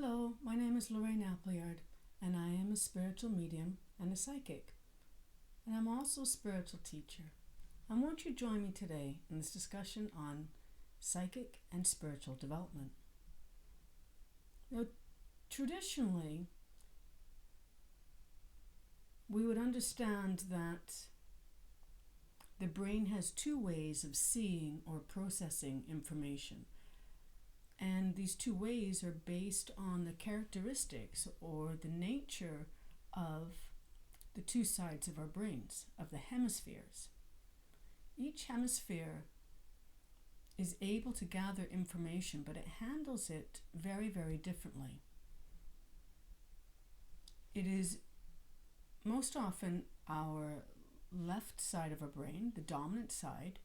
Hello, my name is Lorraine, and I am a spiritual medium and a psychic. And I'm also a spiritual teacher. I want you to join me today in this discussion on psychic and spiritual development. Now, traditionally, we would understand that the brain has two ways of seeing or processing information. And these two ways are based on the characteristics or the nature of the two sides of our brains, of the hemispheres. Each hemisphere is able to gather information, but it handles it very, very differently. It is most often our left side of our brain, the dominant side,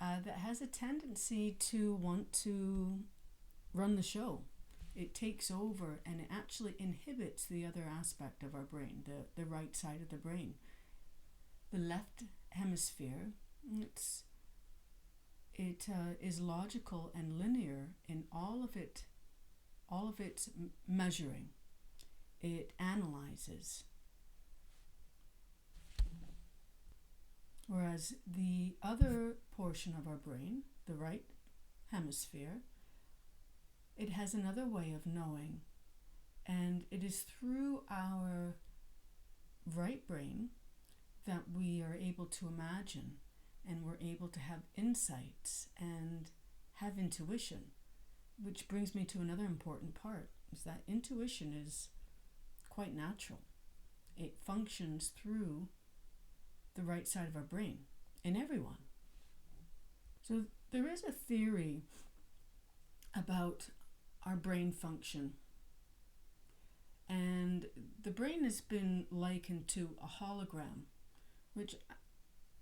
that has a tendency to want to run the show. It takes over and it actually inhibits the other aspect of our brain, the right side of the brain. The left hemisphere, it is logical and linear in all of its measuring. It analyzes. Whereas the other portion of our brain, the right hemisphere, it has another way of knowing, and it is through our right brain that we are able to imagine, and we're able to have insights and have intuition, which brings me to another important part, is that intuition is quite natural. It functions through the right side of our brain in everyone. So there is a theory about our brain function, and the brain has been likened to a hologram, which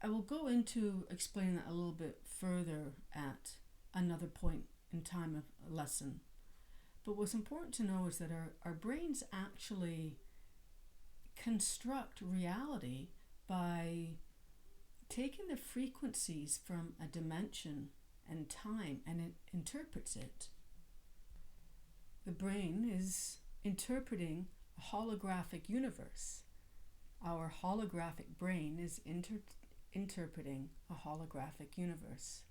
I will go into explaining that a little bit further at another point in time of a lesson. But what's important to know is that our brains actually construct reality by taking the frequencies from a dimension and time, and it interprets it. The brain is interpreting a holographic universe. Our holographic brain is interpreting a holographic universe.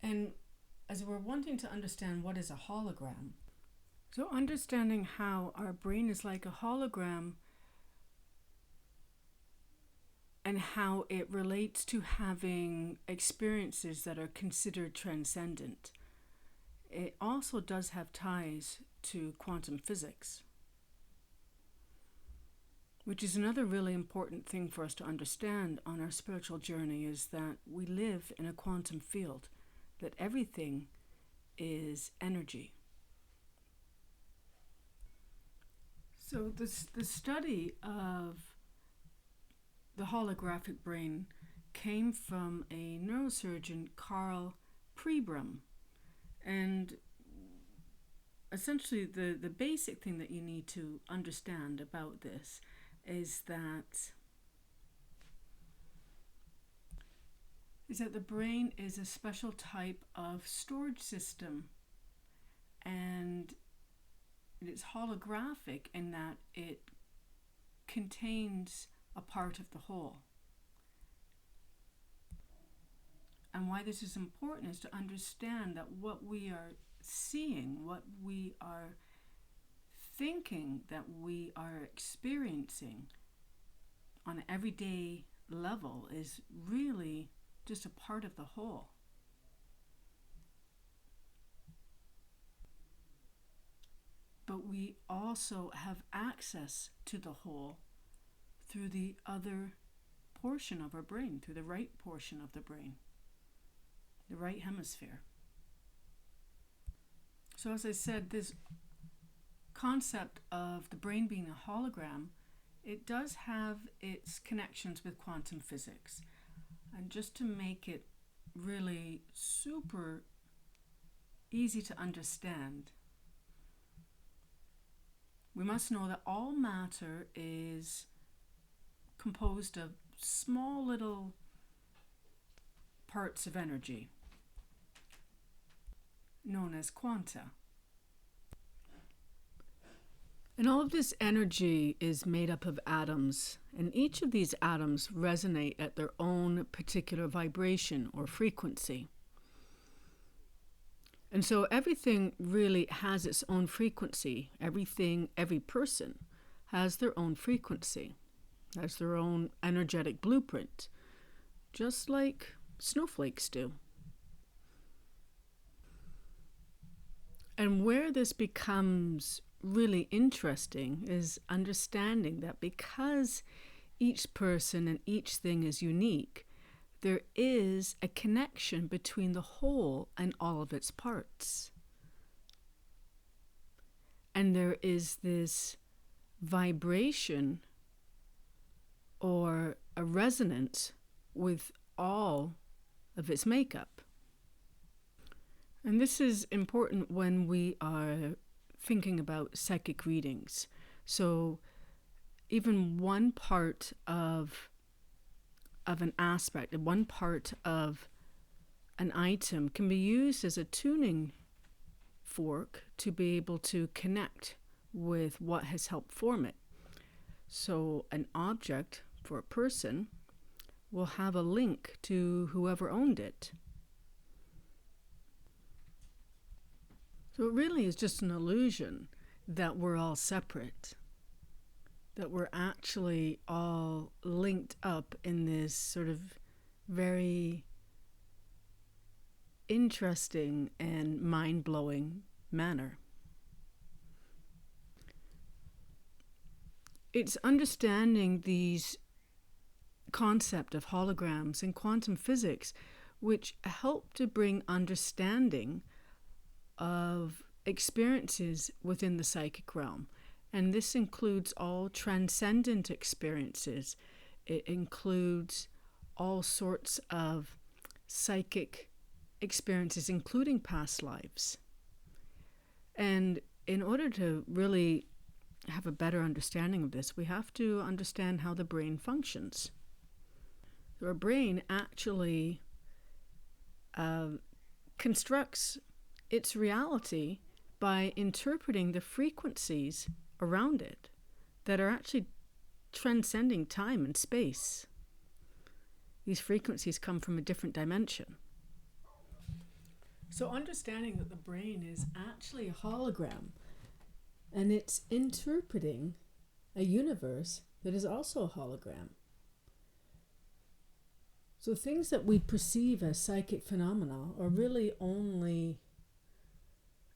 And as we're wanting to understand what is a hologram, so understanding how our brain is like a hologram and how it relates to having experiences that are considered transcendent. It also does have ties to quantum physics, which is another really important thing for us to understand on our spiritual journey, is that we live in a quantum field, that everything is energy. So the study of the holographic brain came from a neurosurgeon, Carl Pribram. And essentially the basic thing that you need to understand about this is that the brain is a special type of storage system, and it's holographic in that it contains a part of the whole. And why this is important is to understand that what we are seeing, what we are thinking, that we are experiencing on an everyday level is really just a part of the whole. But we also have access to the whole through the other portion of our brain, through the right portion of the brain, the right hemisphere. So as I said, this concept of the brain being a hologram, it does have its connections with quantum physics. And just to make it really super easy to understand, we must know that all matter is composed of small little parts of energy. known as quanta. And all of this energy is made up of atoms, and each of these atoms resonate at their own particular vibration or frequency. And so everything really has its own frequency. Every person has their own frequency, has their own energetic blueprint, just like snowflakes do. And where this becomes really interesting is understanding that because each person and each thing is unique, there is a connection between the whole and all of its parts. And there is this vibration or a resonance with all of its makeup. And this is important when we are thinking about psychic readings. So even one part of an aspect, one part of an item can be used as a tuning fork to be able to connect with what has helped form it. So an object for a person will have a link to whoever owned it. So it really is just an illusion that we're all separate, that we're actually all linked up in this sort of very interesting and mind-blowing manner. It's understanding these concept of holograms and quantum physics which help to bring understanding of experiences within the psychic realm. And this includes all transcendent experiences. It includes all sorts of psychic experiences, including past lives. And in order to really have a better understanding of this, we have to understand how the brain functions. Our brain actually constructs its reality by interpreting the frequencies around it that are actually transcending time and space. These frequencies come from a different dimension. So understanding that the brain is actually a hologram and it's interpreting a universe that is also a hologram. So things that we perceive as psychic phenomena are really only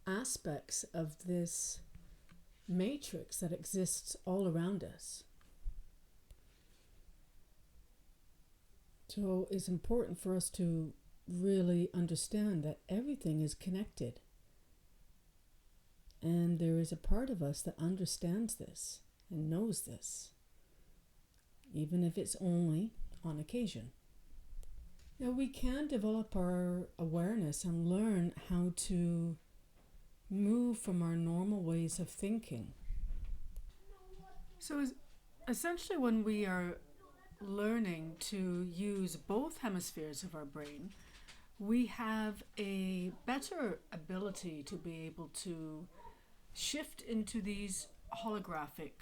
aspects of this matrix that exists all around us. So it's important for us to really understand that everything is connected. And there is a part of us that understands this and knows this, even if it's only on occasion. Now we can develop our awareness and learn how to move from our normal ways of thinking. So essentially when we are learning to use both hemispheres of our brain, we have a better ability to be able to shift into these holographic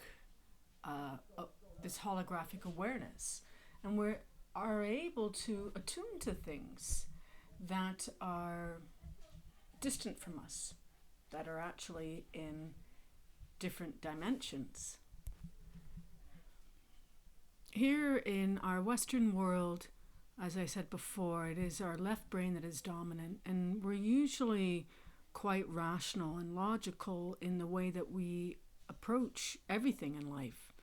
awareness, and we are able to attune to things that are distant from us, that are actually in different dimensions. Here in our Western world, as I said before, it is our left brain that is dominant, and we're usually quite rational and logical in the way that we approach everything in life.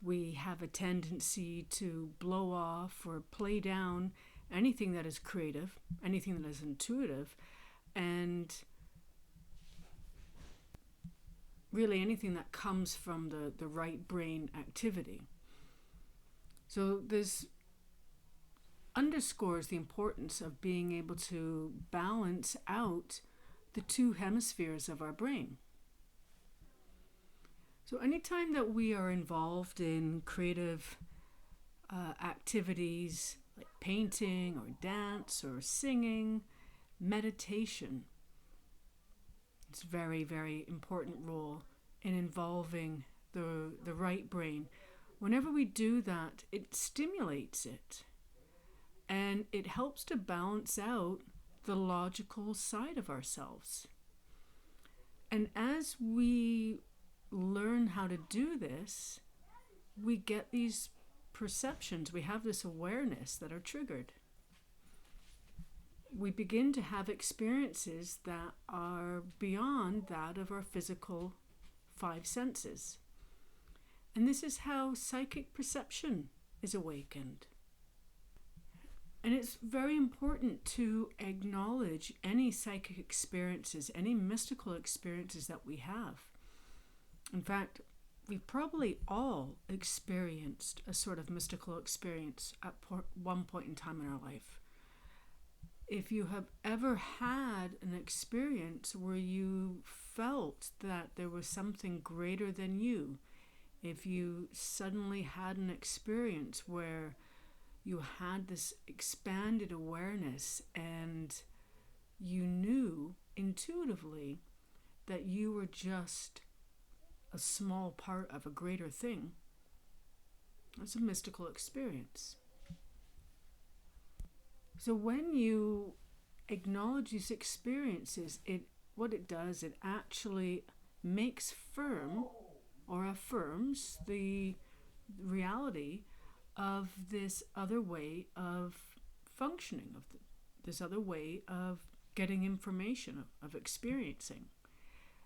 We have a tendency to blow off or play down anything that is creative, anything that is intuitive, and really anything that comes from the right brain activity. So this underscores the importance of being able to balance out the two hemispheres of our brain. So anytime that we are involved in creative activities like painting or dance or singing, meditation, It's a very, very important role in involving the right brain. Whenever we do that, it stimulates it and it helps to balance out the logical side of ourselves. And as we learn how to do this, we get these perceptions, we have this awareness that are triggered. We begin to have experiences that are beyond that of our physical five senses. And this is how psychic perception is awakened. And it's very important to acknowledge any psychic experiences, any mystical experiences that we have. In fact, we've probably all experienced a sort of mystical experience at one point in time in our life. If you have ever had an experience where you felt that there was something greater than you, if you suddenly had an experience where you had this expanded awareness and you knew intuitively that you were just a small part of a greater thing, that's a mystical experience. So when you acknowledge these experiences, what it does, it actually makes firm or affirms the reality of this other way of functioning, of this other way of getting information, of experiencing.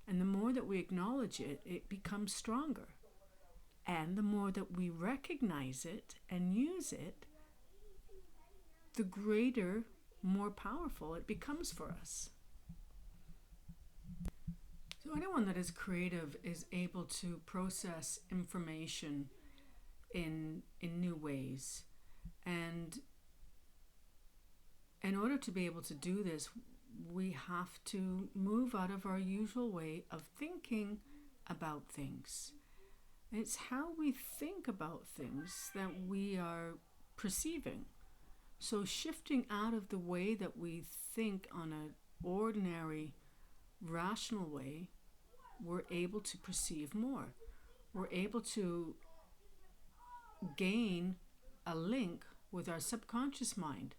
And the more that we acknowledge it, it becomes stronger. And the more that we recognize it and use it, the greater, more powerful it becomes for us. So anyone that is creative is able to process information in new ways. And in order to be able to do this, we have to move out of our usual way of thinking about things. It's how we think about things that we are perceiving. So shifting out of the way that we think on an ordinary, rational way, we're able to perceive more. We're able to gain a link with our subconscious mind.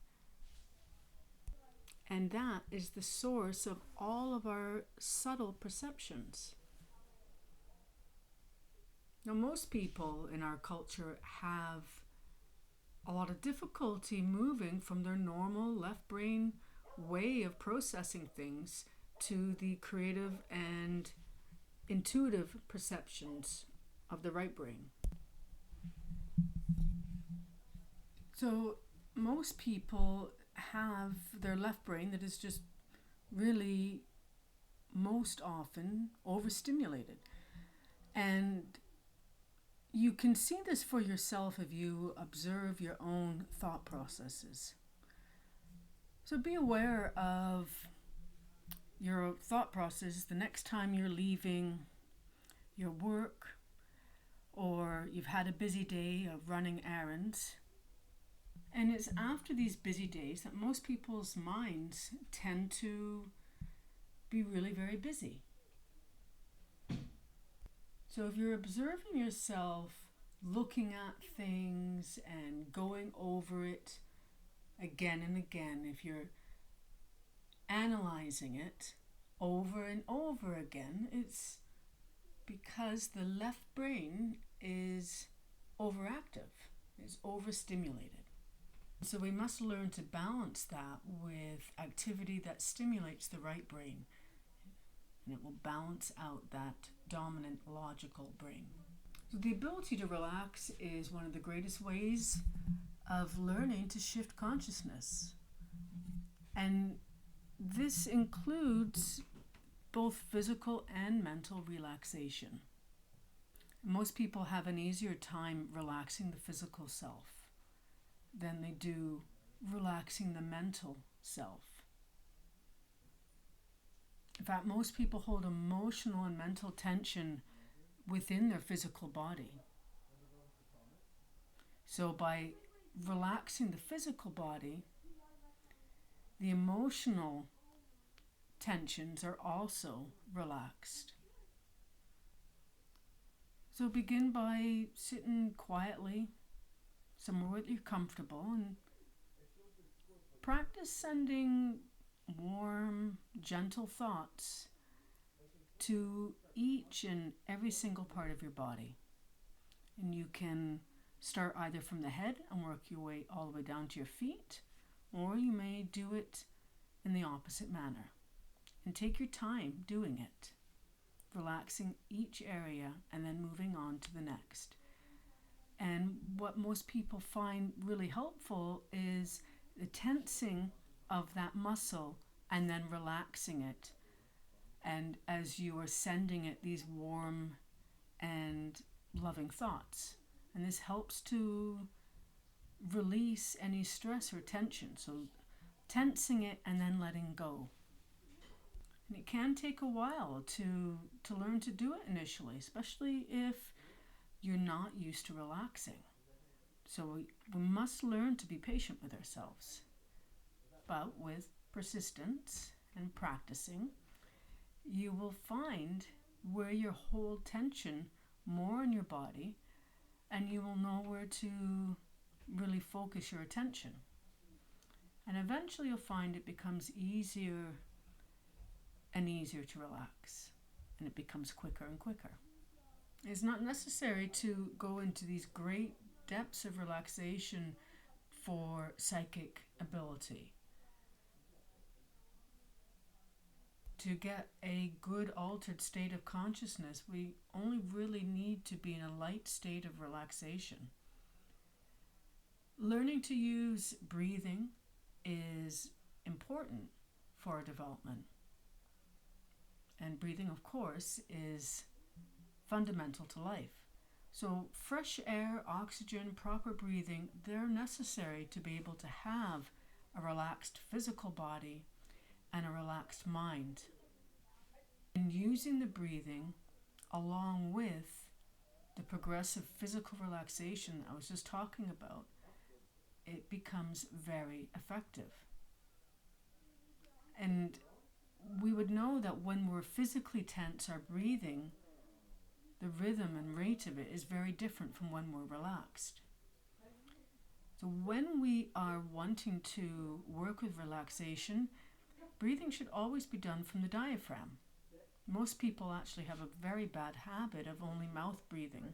And that is the source of all of our subtle perceptions. Now, most people in our culture have a lot of difficulty moving from their normal left brain way of processing things to the creative and intuitive perceptions of the right brain. So most people have their left brain that is just really most often overstimulated. And you can see this for yourself if you observe your own thought processes. So be aware of your thought process the next time you're leaving your work or you've had a busy day of running errands. And it's after these busy days that most people's minds tend to be really very busy. So if you're observing yourself looking at things and going over it again and again, if you're analyzing it over and over again, it's because the left brain is overactive, is overstimulated. So we must learn to balance that with activity that stimulates the right brain, and it will balance out that dominant logical brain. So the ability to relax is one of the greatest ways of learning to shift consciousness. And this includes both physical and mental relaxation. Most people have an easier time relaxing the physical self than they do relaxing the mental self. In fact, most people hold emotional and mental tension within their physical body. So by relaxing the physical body, the emotional tensions are also relaxed. So begin by sitting quietly somewhere where you're comfortable and practice sending warm, gentle thoughts to each and every single part of your body. And you can start either from the head and work your way all the way down to your feet, or you may do it in the opposite manner. And take your time doing it, relaxing each area and then moving on to the next. And what most people find really helpful is the tensing of that muscle and then relaxing it. And as you are sending it these warm and loving thoughts. And this helps to release any stress or tension. So tensing it and then letting go. And it can take a while to learn to do it initially, especially if you're not used to relaxing. So we must learn to be patient with ourselves. But with persistence and practicing, you will find where you hold tension more in your body, and you will know where to really focus your attention. And eventually you'll find it becomes easier and easier to relax, and it becomes quicker and quicker. It's not necessary to go into these great depths of relaxation for psychic ability. To get a good altered state of consciousness, we only really need to be in a light state of relaxation. Learning to use breathing is important for our development. And breathing, of course, is fundamental to life. So fresh air, oxygen, proper breathing, they're necessary to be able to have a relaxed physical body and a relaxed mind. And using the breathing along with the progressive physical relaxation I was just talking about, it becomes very effective. And we would know that when we're physically tense, our breathing, the rhythm and rate of it is very different from when we're relaxed. So when we are wanting to work with relaxation, breathing should always be done from the diaphragm. Most people actually have a very bad habit of only mouth breathing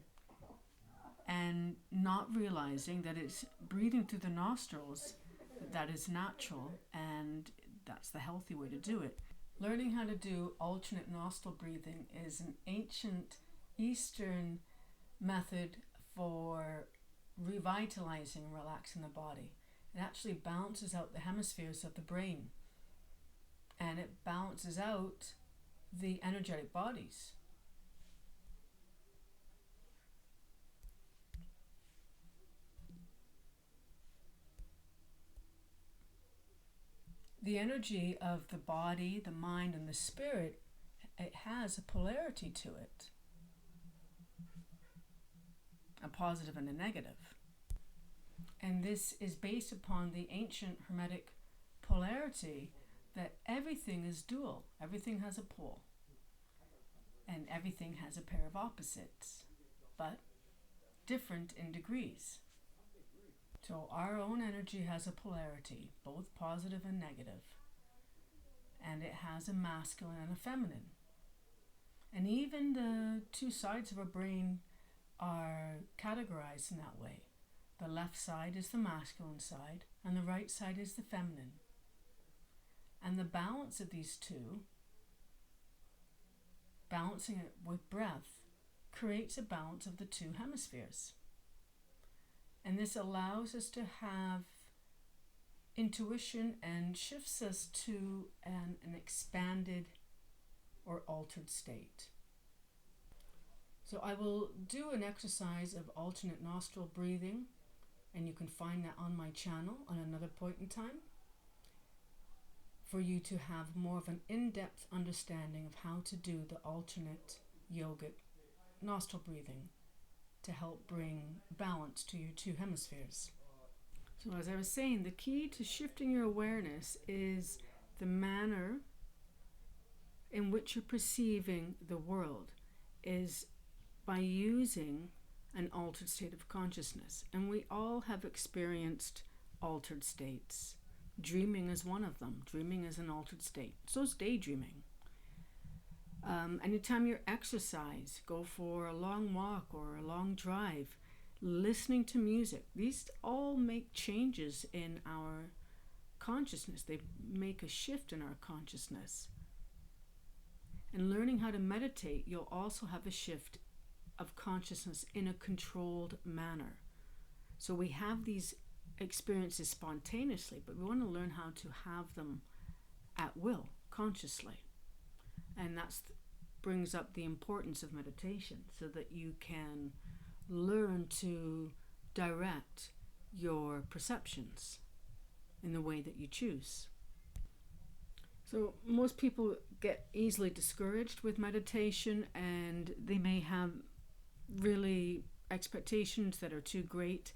and not realizing that it's breathing through the nostrils that is natural, and that's the healthy way to do it. Learning how to do alternate nostril breathing is an ancient Eastern method for revitalizing and relaxing the body. It actually balances out the hemispheres of the brain, and it balances out the energetic bodies. The energy of the body, the mind, and the spirit, it has a polarity to it, a positive and a negative. And this is based upon the ancient Hermetic polarity that everything is dual. Everything has a pole. And everything has a pair of opposites, but different in degrees. So our own energy has a polarity, both positive and negative. And it has a masculine and a feminine. And even the two sides of our brain are categorized in that way. The left side is the masculine side, and the right side is the feminine. And the balance of these two, balancing it with breath, creates a balance of the two hemispheres. And this allows us to have intuition and shifts us to an expanded or altered state. So I will do an exercise of alternate nostril breathing, and you can find that on my channel on another point in time, for you to have more of an in-depth understanding of how to do the alternate yogic nostril breathing to help bring balance to your two hemispheres. So as I was saying, the key to shifting your awareness is the manner in which you're perceiving the world is by using an altered state of consciousness. And we all have experienced altered states. Dreaming is one of them. Dreaming is an altered state. So is daydreaming. Anytime you exercise, go for a long walk or a long drive, listening to music, these all make changes in our consciousness. They make a shift in our consciousness. And learning how to meditate, you'll also have a shift of consciousness in a controlled manner. So we have these experiences spontaneously, but we want to learn how to have them at will, consciously. And that brings up the importance of meditation, so that you can learn to direct your perceptions in the way that you choose. So most people get easily discouraged with meditation, and they may have really expectations that are too great.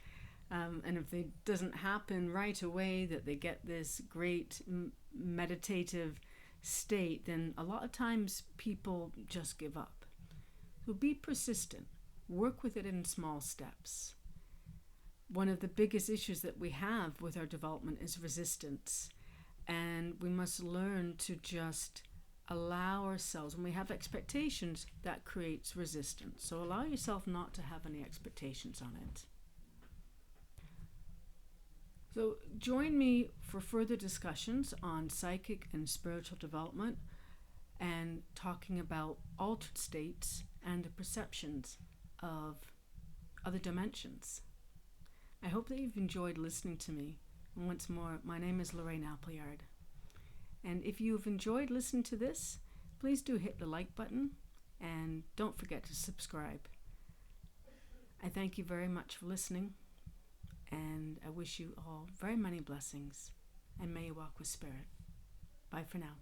And if it doesn't happen right away, that they get this great meditative state, then a lot of times people just give up. So be persistent. Work with it in small steps. One of the biggest issues that we have with our development is resistance. And we must learn to just allow ourselves, when we have expectations, that creates resistance. So allow yourself not to have any expectations on it. So join me for further discussions on psychic and spiritual development, and talking about altered states and the perceptions of other dimensions. I hope that you've enjoyed listening to me. And once more, my name is Lorraine Appleyard. And if you've enjoyed listening to this, please do hit the like button, and don't forget to subscribe. I thank you very much for listening, and I wish you all very many blessings, and may you walk with spirit. Bye for now.